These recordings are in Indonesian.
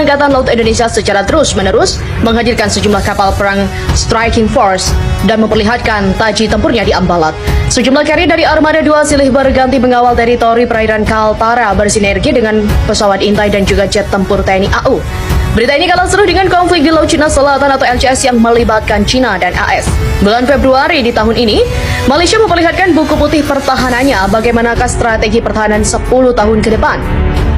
Angkatan Laut Indonesia secara terus-menerus menghadirkan sejumlah kapal perang striking force dan memperlihatkan taji tempurnya di Ambalat. Sejumlah kri dari Armada 2 silih berganti mengawal teritori perairan Kaltara bersinergi dengan pesawat intai dan juga jet tempur TNI AU. Berita ini kalah seru dengan konflik di Laut Cina Selatan atau LCS yang melibatkan Cina dan AS. Bulan Februari di tahun ini, Malaysia memperlihatkan buku putih pertahanannya bagaimanakah strategi pertahanan 10 tahun ke depan.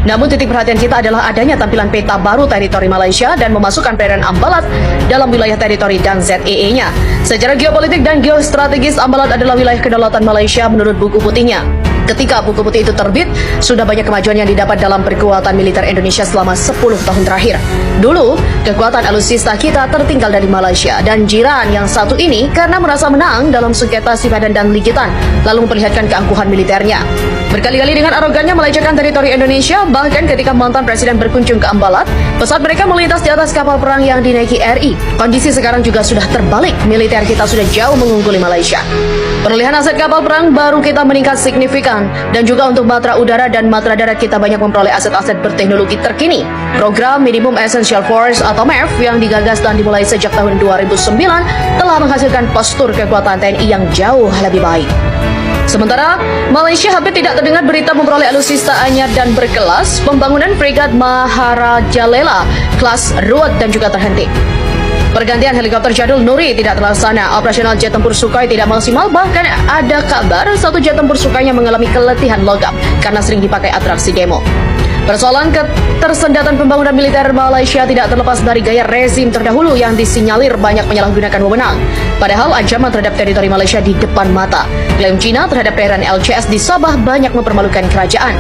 Namun titik perhatian kita adalah adanya tampilan peta baru teritori Malaysia dan memasukkan perairan Ambalat dalam wilayah teritori dan ZEE-nya. Secara geopolitik dan geostrategis, Ambalat adalah wilayah kedaulatan Malaysia menurut buku putihnya. Ketika buku putih itu terbit, sudah banyak kemajuan yang didapat dalam perkuatan militer Indonesia selama 10 tahun terakhir. Dulu, kekuatan alutsista kita tertinggal dari Malaysia dan jiran yang satu ini karena merasa menang dalam sengketa Sipadan dan Ligitan, lalu memperlihatkan keangkuhan militernya. Berkali-kali dengan arogannya melecehkan teritori Indonesia, bahkan ketika mantan presiden berkunjung ke Ambalat, pesawat mereka melintas di atas kapal perang yang dinaiki RI. Kondisi sekarang juga sudah terbalik, militer kita sudah jauh mengungguli Malaysia. Perolehan aset kapal perang baru kita meningkat signifikan, dan juga untuk matra udara dan matra darat kita banyak memperoleh aset-aset berteknologi terkini. Program Minimum Essential Force atau MEF yang digagas dan dimulai sejak tahun 2009 telah menghasilkan postur kekuatan TNI yang jauh lebih baik. Sementara, Malaysia hampir tidak terdengar berita memperoleh alutsista anyar dan berkelas. Pembangunan fregat Maharajalela kelas ruwet dan juga terhenti. Pergantian helikopter jadul Nuri tidak terlaksana, operasional jet tempur Sukhoi tidak maksimal, bahkan ada kabar satu jet tempur Sukhoi yang mengalami keletihan logam karena sering dipakai atraksi demo. Persoalan ketersendatan pembangunan militer Malaysia tidak terlepas dari gaya rezim terdahulu yang disinyalir banyak menyalahgunakan wewenang. Padahal ancaman terhadap teritori Malaysia di depan mata. Klaim Cina terhadap perairan LCS di Sabah banyak mempermalukan kerajaan.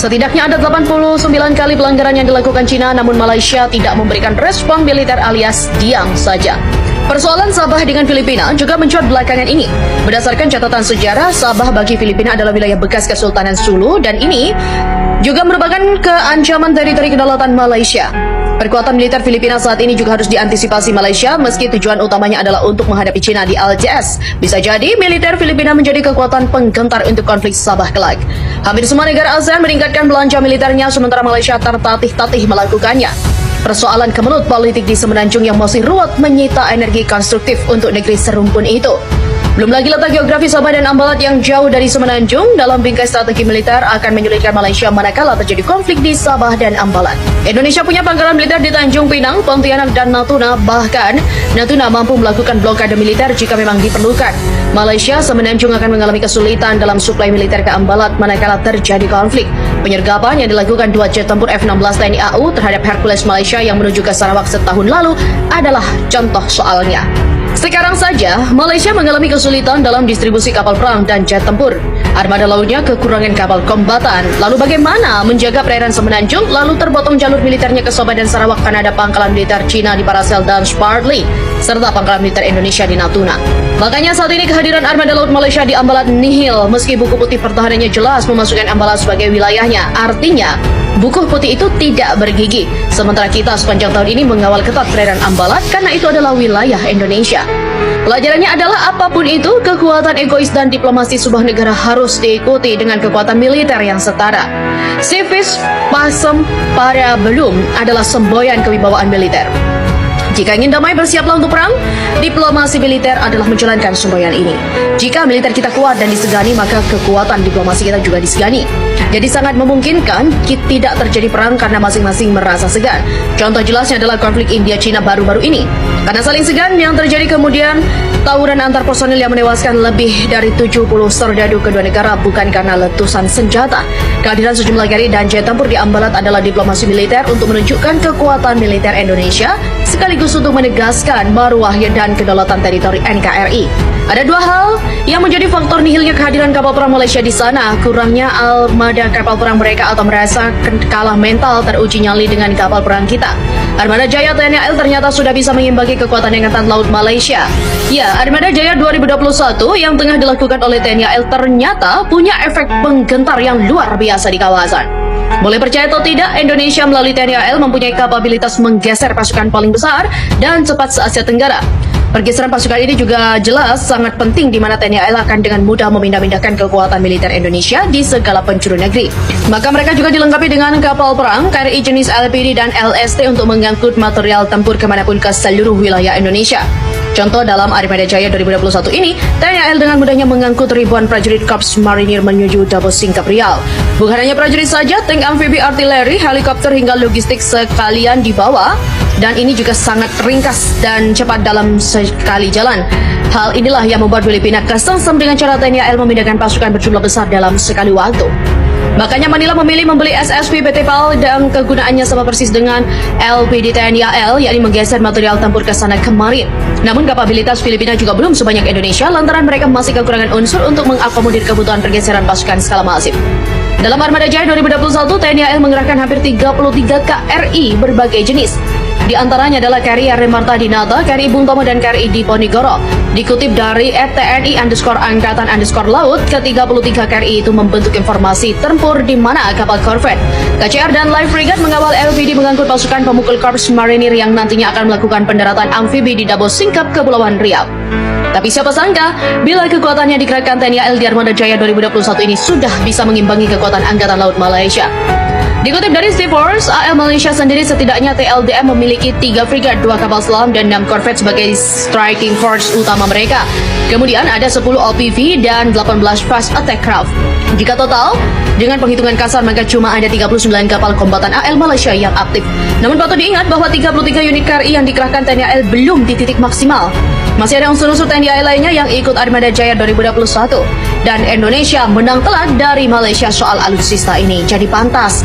Setidaknya ada 89 kali pelanggaran yang dilakukan Cina, namun Malaysia tidak memberikan respon militer alias diam saja. Persoalan Sabah dengan Filipina juga mencuat belakangan ini. Berdasarkan catatan sejarah, Sabah bagi Filipina adalah wilayah bekas Kesultanan Sulu dan ini juga merupakan keancaman teritori kedaulatan Malaysia. Perkuatan militer Filipina saat ini juga harus diantisipasi Malaysia meski tujuan utamanya adalah untuk menghadapi Cina di LCS. Bisa jadi militer Filipina menjadi kekuatan penggentar untuk konflik Sabah kelak. Hampir semua negara ASEAN meningkatkan belanja militernya sementara Malaysia tertatih-tatih melakukannya. Persoalan kemelut politik di Semenanjung yang masih ruwet menyita energi konstruktif untuk negeri serumpun itu. Belum lagi letak geografi Sabah dan Ambalat yang jauh dari Semenanjung dalam bingkai strategi militer akan menyulitkan Malaysia manakala terjadi konflik di Sabah dan Ambalat. Indonesia punya pangkalan militer di Tanjung Pinang, Pontianak dan Natuna, bahkan Natuna mampu melakukan blokade militer jika memang diperlukan. Malaysia Semenanjung akan mengalami kesulitan dalam suplai militer ke Ambalat manakala terjadi konflik. Penyergapan yang dilakukan 2 jet tempur F-16 TNI AU terhadap Hercules Malaysia yang menuju ke Sarawak setahun lalu adalah contoh soalnya. Sekarang saja, Malaysia mengalami kesulitan dalam distribusi kapal perang dan jet tempur. Armada lautnya kekurangan kapal kombatan. Lalu bagaimana menjaga perairan Semenanjung, lalu terpotong jalur militernya ke Sabah dan Sarawak karena ada pangkalan militer Cina di Paracel dan Spratly, serta pangkalan militer Indonesia di Natuna. Makanya saat ini kehadiran Armada Laut Malaysia di Ambalat nihil, meski buku putih pertahanannya jelas memasukkan Ambalat sebagai wilayahnya. Artinya, buku putih itu tidak bergigi. Sementara kita sepanjang tahun ini mengawal ketat perairan Ambalat karena itu adalah wilayah Indonesia. Pelajarannya adalah apapun itu, kekuatan egois dan diplomasi sebuah negara harus diikuti dengan kekuatan militer yang setara. Civis pacem para belum adalah semboyan kewibawaan militer. Jika ingin damai bersiaplah untuk perang, diplomasi militer adalah menjalankan semboyan ini. Jika militer kita kuat dan disegani, maka kekuatan diplomasi kita juga disegani. Jadi sangat memungkinkan tidak terjadi perang karena masing-masing merasa segan. Contoh jelasnya adalah konflik India-Cina baru-baru ini. Karena saling segan yang terjadi kemudian tawuran antar personil yang menewaskan lebih dari 70 serdadu kedua negara bukan karena letusan senjata. Kehadiran sejumlah kri dan jet tempur di Ambalat adalah diplomasi militer untuk menunjukkan kekuatan militer Indonesia sekaligus untuk menegaskan maruah dan kedaulatan teritori NKRI. Ada dua hal yang menjadi faktor nihilnya kehadiran kapal perang Malaysia di sana, kurangnya armada kapal perang mereka atau merasa kalah mental teruji nyali dengan kapal perang kita. Armada Jaya TNI AL ternyata sudah bisa mengimbangi kekuatan Angkatan Laut Malaysia. Ya, Armada Jaya 2021 yang tengah dilakukan oleh TNI AL ternyata punya efek penggentar yang luar biasa di kawasan. Boleh percaya atau tidak, Indonesia melalui TNI AL mempunyai kapabilitas menggeser pasukan paling besar dan cepat se-Asia Tenggara. Pergeseran pasukan ini juga jelas sangat penting di mana TNI AL akan dengan mudah memindah-mindahkan kekuatan militer Indonesia di segala penjuru negeri. Maka mereka juga dilengkapi dengan kapal perang KRI jenis LPD dan LST untuk mengangkut material tempur kemanapun ke seluruh wilayah Indonesia. Contoh dalam Armada Jaya 2021 ini, TNI AL dengan mudahnya mengangkut ribuan prajurit Korps Marinir menuju Davos Singkap Riau. Bukan hanya prajurit saja, tank amfibi, artileri, helikopter hingga logistik sekalian dibawa. Dan ini juga sangat ringkas dan cepat dalam sekali jalan. Hal inilah yang membuat Filipina kesengsem dengan cara TNI AL memindahkan pasukan berjumlah besar dalam sekali waktu. Makanya Manila memilih membeli SSP PT PAL dan kegunaannya sama persis dengan LPD TNI AL, yakni menggeser material tempur ke sana kemarin. Namun kapabilitas Filipina juga belum sebanyak Indonesia lantaran mereka masih kekurangan unsur untuk mengakomodir kebutuhan pergeseran pasukan skala masif. Dalam Armada Jaya 2021, TNI AL mengerahkan hampir 33 KRI berbagai jenis. Di antaranya adalah KRI Remarta Dinata, KRI Bung Tomo, dan KRI Diponegoro. Dikutip dari @TNI_Angkatan_Laut, ke-33 KRI itu membentuk informasi tempur di mana kapal korvet, KCR, dan Light Frigate mengawal LPD mengangkut pasukan pemukul Korps Marinir yang nantinya akan melakukan pendaratan amfibi di Davos Singkap, Kepulauan Riau. Tapi siapa sangka, bila kekuatannya dikerahkan TNI AL di Armada Jaya 2021 ini sudah bisa mengimbangi kekuatan Angkatan Laut Malaysia. Dikutip dari Sea Force, AL Malaysia sendiri setidaknya TLDM memiliki 3 frigat, 2 kapal selam, dan 6 korvet sebagai striking force utama mereka. Kemudian ada 10 OPV dan 18 fast attack craft. Jika total, dengan penghitungan kasar maka cuma ada 39 kapal kombatan AL Malaysia yang aktif. Namun patut diingat bahwa 33 unit KRI yang dikerahkan TNI AL belum di titik maksimal. Masih ada unsur-unsur TNI AL lainnya yang ikut Armada Jaya 2021. Dan Indonesia menang telak dari Malaysia soal alutsista ini. Jadi pantas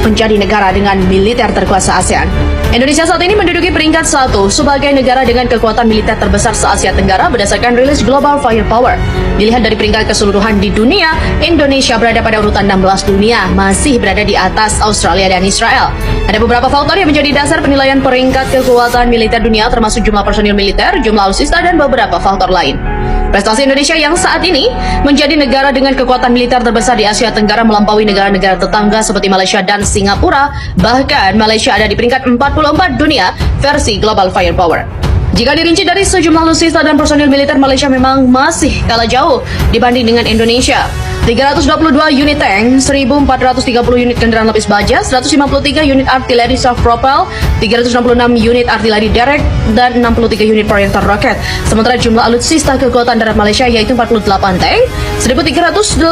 menjadi negara dengan militer terkuasa ASEAN. Indonesia saat ini menduduki peringkat 1 sebagai negara dengan kekuatan militer terbesar se-Asia Tenggara berdasarkan rilis Global Firepower. Dilihat dari peringkat keseluruhan di dunia, Indonesia berada pada urutan 16 dunia, masih berada di atas Australia dan Israel. Ada beberapa faktor yang menjadi dasar penilaian peringkat kekuatan militer dunia termasuk jumlah personil militer, jumlah alutsista, dan beberapa faktor lain. Prestasi Indonesia yang saat ini menjadi negara dengan kekuatan militer terbesar di Asia Tenggara melampaui negara-negara tetangga seperti Malaysia dan Singapura. Bahkan Malaysia ada di peringkat 44 dunia versi Global Firepower. Jika dirinci dari sejumlah alutsista dan personil militer, Malaysia memang masih kalah jauh dibanding dengan Indonesia. 322 unit tank, 1.430 unit kendaraan lapis baja, 153 unit artileri self-propel, 366 unit artileri derek, dan 63 unit proyektor roket. Sementara jumlah alutsista kekuatan darat Malaysia yaitu 48 tank, 1.380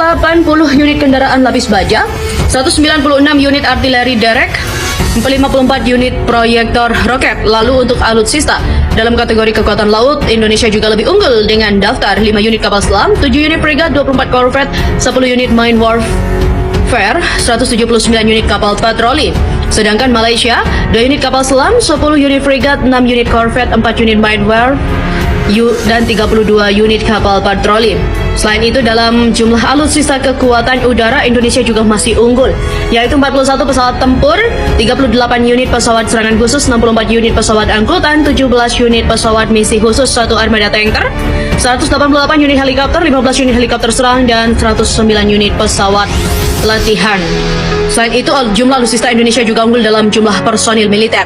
unit kendaraan lapis baja, 196 unit artileri derek, 54 unit proyektor roket. Lalu untuk alutsista dalam kategori kekuatan laut, Indonesia juga lebih unggul dengan daftar 5 unit kapal selam, 7 unit frigat, 24 korvet, 10 unit mine warfare, 179 unit kapal patroli. Sedangkan Malaysia 2 unit kapal selam, 10 unit frigat, 6 unit korvet, 4 unit mine warfare dan 32 unit kapal patroli. Selain itu, dalam jumlah alutsista kekuatan udara, Indonesia juga masih unggul, yaitu 41 pesawat tempur, 38 unit pesawat serangan khusus, 64 unit pesawat angkutan, 17 unit pesawat misi khusus, 1 armada tanker, 188 unit helikopter, 15 unit helikopter serang, dan 109 unit pesawat latihan. Selain itu, jumlah alutsista Indonesia juga unggul dalam jumlah personil militer.